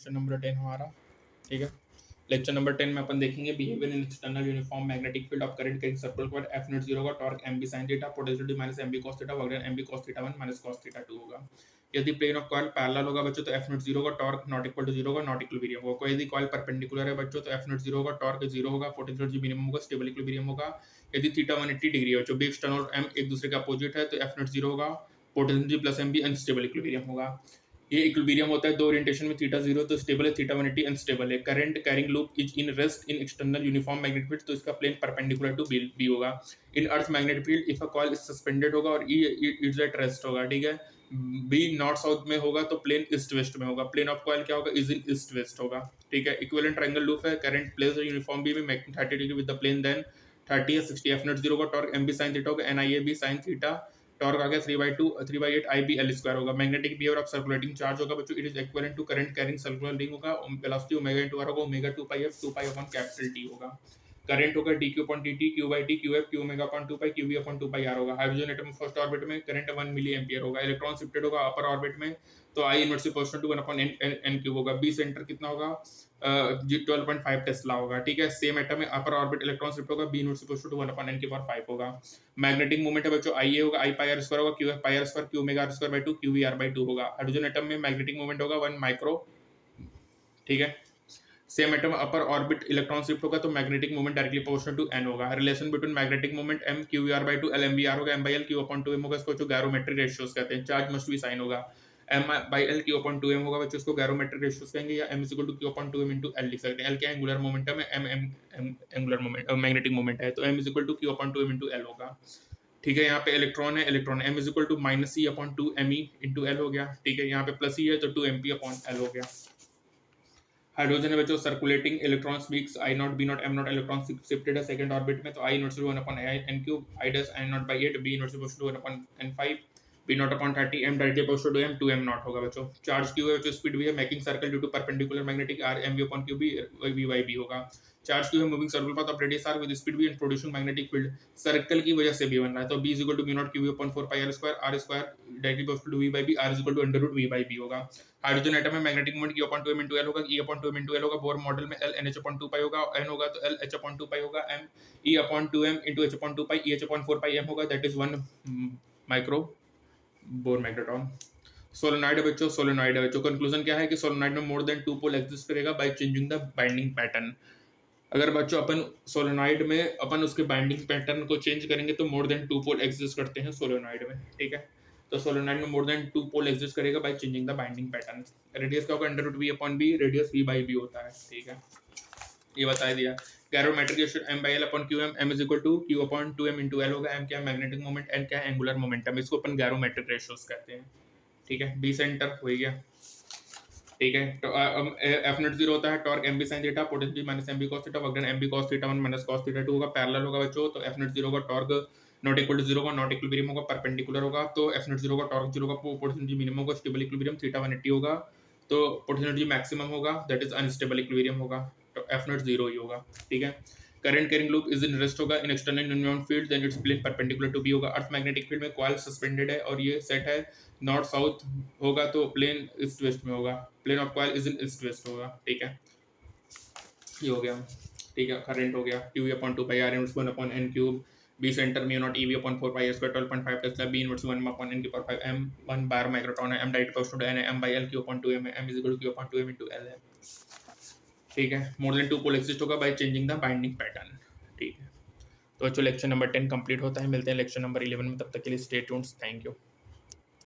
Lecture number 10 हमारा, ठीक है। लेक्चर नंबर 10 में अपन देखेंगे behaviour in external uniform magnetic field of current carrying circular coil F naught 0 का torque M B sine theta potential minus M B cos theta वगैरह M B cos theta 1 minus cos theta 2 होगा। यदि plane of coil parallel होगा बच्चों तो F naught 0 का torque not equal to 0 होगा, not equilibrium होगा। कोई यदि कॉइल परपेंडिकुलर है बच्चों तो F नॉट 0 का टॉर्क 0 होगा, पोटेंशियल जी मिनिमम होगा, स्टेबल इक्विलिब्रियम होगा। यदि थीटा 180 डिग्री है, जो बी एक्सटर्नल और एम एक दूसरे के अपोजिट है, तो F नॉट 0 होगा, potential G plus M B unstable equilibrium होगा। ये इक्विलिब्रियम होता है दो ओरिएंटेशन में, थीटा 0 तो स्टेबल है, थीटा 180 अनस्टेबल है। Current carrying loop is in rest in external uniform magnetic field, तो इसका प्लेन परपेंडिकुलर टू बी होगा। In earth magnetic field if a coil is suspended होगा और इज एट रेस्ट होगा, ठीक है। बी नॉर्थ साउथ में होगा तो प्लेन ईस्ट वेस्ट में होगा। प्लेन ऑफ कॉइल क्या होगा, इज इन ईस्ट वेस्ट होगा, ठीक है। इक्विवेलेंट ट्रायंगल लूप है, करंट प्लेस यूनिफॉर्म बी में making 30 degree with the plane, then 30 या 60 F नॉट 0 का torque M B sine theta होगा, N I A B sine theta, torque आ गया 3/8 IB L स्क्वायर होगा। Magnetic behaviour of circulating charge होगा बच्चों, it is equivalent to current carrying circular ring होगा। Velocity omega into R होगा, omega 2 पाई f 2 pi upon capital T होगा। Current होगा dq upon dt, q by t, qf q omega upon 2 pi, qv upon 2 pi r होगा। Hydrogen atom first orbit में current 1 milli ampere होगा। Electron shifted होगा upper orbit में, तो I inverse proportional to 1 upon n cube होगा। B centre कितना होगा, 12.5 Tesla होगा, ठीक है। सेम एटम में अपर ऑर्बिट इलेक्ट्रॉन शिफ्ट होगा, B inverse proportional to 1 upon n की पावर 5 होगा। मैग्नेटिक मूवमेंट है बच्चों, आई ए होगा, आई पाई आर स्क्वायर होगा, Q F pi R square, Q omega R square by 2, Q V R by 2 होगा। Hydrogen atom में magnetic movement होगा 1 micro, ठीक है। Same atom upper orbit electron shift होगा तो magnetic movement directly proportional to n होगा। Relation between magnetic movement m q v r by 2 l m b r होगा, m by l q upon 2m होगा, इसको जो गैरोमेट्रिक ratios कहते हैं। Charge must be sign होगा, m by l q upon 2m होगा बच्चों, इसको गैरोमेट्रिक रेशियोज कहेंगे, या m is equal to q upon 2m into l लिख सकते हैं। l क्या एंगुलर मोमेंटम है, m angular moment magnetic moment है, तो m is equal to q upon 2m into l होगा, ठीक है। यहाँ पे इलेक्ट्रॉन है, electron m is equal to minus e upon 2 me into l हो गया, ठीक है। यहाँ पे प्लस e है तो 2 mp अपॉन l हो गया। हाइड्रोजन है बच्चों, circulating electron speaks I naught B naught M naught, electron shifted है सेकंड ऑर्बिट में, तो I naught 1 upon n cube, I dash n naught by 8, B naught 1 upon n5, B naught upon 30, m directly opposite to m 2m नॉट होगा बच्चों। Charge Q है बच्चों, speed भी है, making circle due to perpendicular magnetic r m v अपॉन q b v by b होगा। Charge Q है, moving circular path of radius r with speed v and producing magnetic field, circle की वजह से भी बन रहा है, तो b is equal to b not q v upon 4 pi r square directly opposite to v by b, r is equal to under root v by b होगा। Hydrogen atom में magnetic moment q upon 2m into l होगा, e upon 2m into l होगा। Bohr model में l nh upon 2 पाई होगा, n होगा तो l h upon 2 पाई होगा, m e upon 2m into h upon 2 पाई, e h upon 4 पाई m होगा, that is 1 micro bore magnetron. Solenoid है बच्चों, solenoid है बच्चों, कंक्लूजन क्या है कि सोलेनॉइड में मोर देन 2 पोल एग्जिस्ट करेगा by changing the binding pattern. अगर बच्चों अपन सोलेनॉइड में अपन उसके बाइंडिंग पैटर्न को चेंज करेंगे तो मोर देन 2 पोल एग्जिस्ट करते हैं सोलेनॉइड में, ठीक है। तो सोलेनॉइड में मोर देन 2 पोल एग्जिस्ट करेगा by changing the binding pattern. Radius का होगा under root v upon b, radius v by b होता है, ठीक है। ये बता दिया। Gyrometric ratio m by l upon qm, m is equal to q upon 2m into l होगा। m क्या है मैग्नेटिक मोमेंट, n क्या है एंगुलर मोमेंटम, इसको अपन गैरोमेट्रिक रेशियोज कहते हैं, ठीक है। बी सेंटर हो गया, ठीक है। तो एफ नॉट 0 होता है torque M B sine theta potential minus M B cos theta वगैरह M B cos theta 1 minus cos theta 2 होगा। पैरेलल होगा बच्चों, तो एफ नॉट 0 का टॉर्क नॉट इक्वल टू 0 का नॉट इक्विलिब्रियम होगा, परपेंडिकुलर होगा, तो एफ नॉट 0 का टॉर्क 0 का पोटेंशियल मिनिमम होगा, स्टेबल इक्विलिब्रियम थीटा 180 होगा, तो पोटेंशियल मैक्सिमम होगा, दैट इज अनस्टेबल इक्विलिब्रियम होगा, तो एफ नॉट 0 ही होगा, ठीक है। Current carrying loop is in rest होगा in external uniform field, then its plane perpendicular to B होगा। अर्थ मैग्नेटिक फील्ड में कॉइल सस्पेंडेड है और ये सेट है नॉर्थ साउथ होगा, तो प्लेन ईस्ट वेस्ट में होगा, plane of coil is in east west होगा, ठीक है। ये हो गया, ठीक है। करंट हो गया q upon 2 pi r inverse 1 upon n cube, B centre mu not ev upon 4 pi square 12.5 tesla, B inverse 1 upon n की पावर 5 m 1 बार माइक्रोटॉन है, m direct opposite to n है, m by l q upon 2m है, m is equal to q upon 2m into l है, ठीक है। More than 2 pole exist होगा by changing the binding pattern, ठीक है। तो बच्चों लेक्चर नंबर 10 कंप्लीट होता है, मिलते हैं लेक्चर नंबर 11 में, तब तक के लिए स्टे ट्यून्ड, थैंक यू।